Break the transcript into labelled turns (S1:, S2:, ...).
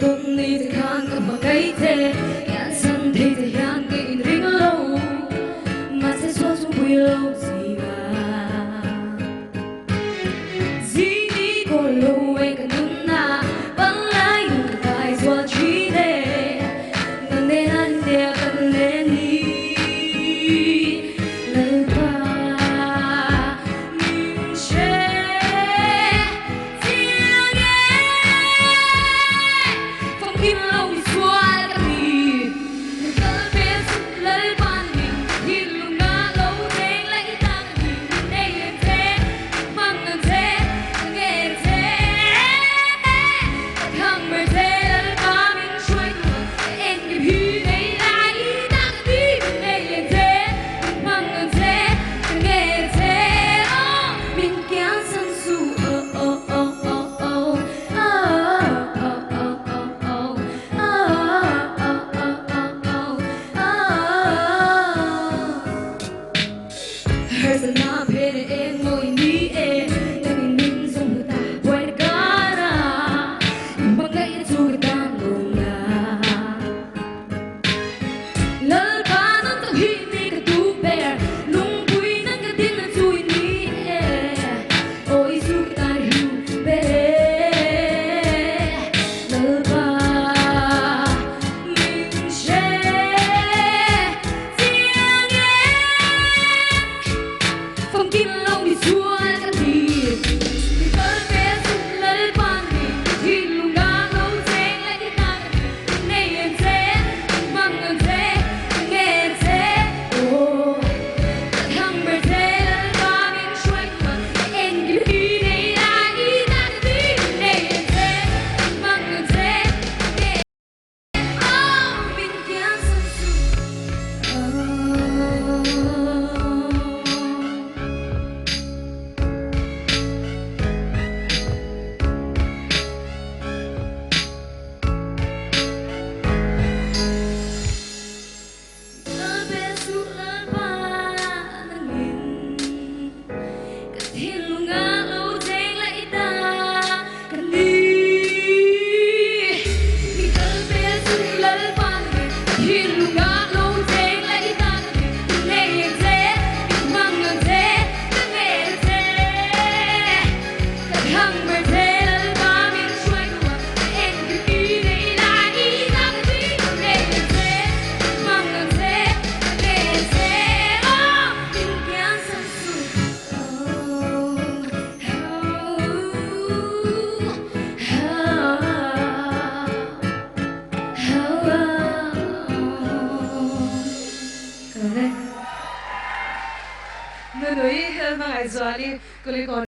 S1: tuần đi thì hàng cầm bằng ấy thế nhãn sân thì hàng cái in ring lâu mà sẽ xóa xuống quy lâu gì đi cô lâu ấy cả nung na bắn lại nung cái xóa chỉ để nâng đến anh để cần lên đi lời ba mình sẽ tiếng phong kim lâu đi xóa cả đi cơn biết lời ban mình thì lúc na lâu thế lấy ta mình đây em thế mang ngân thế nghe thế không mơ thế lời ba mình xuôi em kịp hy đây lại ta đi đây em thế mang ngân thế nghe thế mình kéo sân su Here's a knob, hit it in, ngồi ní e Đang nhìn dùng người ta quay được cả ra Bằng ngay dù người ta lùng là Lời ba nó tao hít đi cả tu bè Lung bùi nâng cái tiếng là chui ní e Ôi dù người ta hiểu bè Lời ba mình sẽ phong kim lâu đi xua cả đi vì cơn bé rụng lấy ban mình thì lúc đã lâu thế lấy cái ta này em thế mang ngân thế nghe thế thằng bé thế lấy ba mình xoay mà em cứ đi đây là đi ta đi này em thế mang ngân thế nghe mình kia sân su Nunuy Lalhmangaihzual kulikawn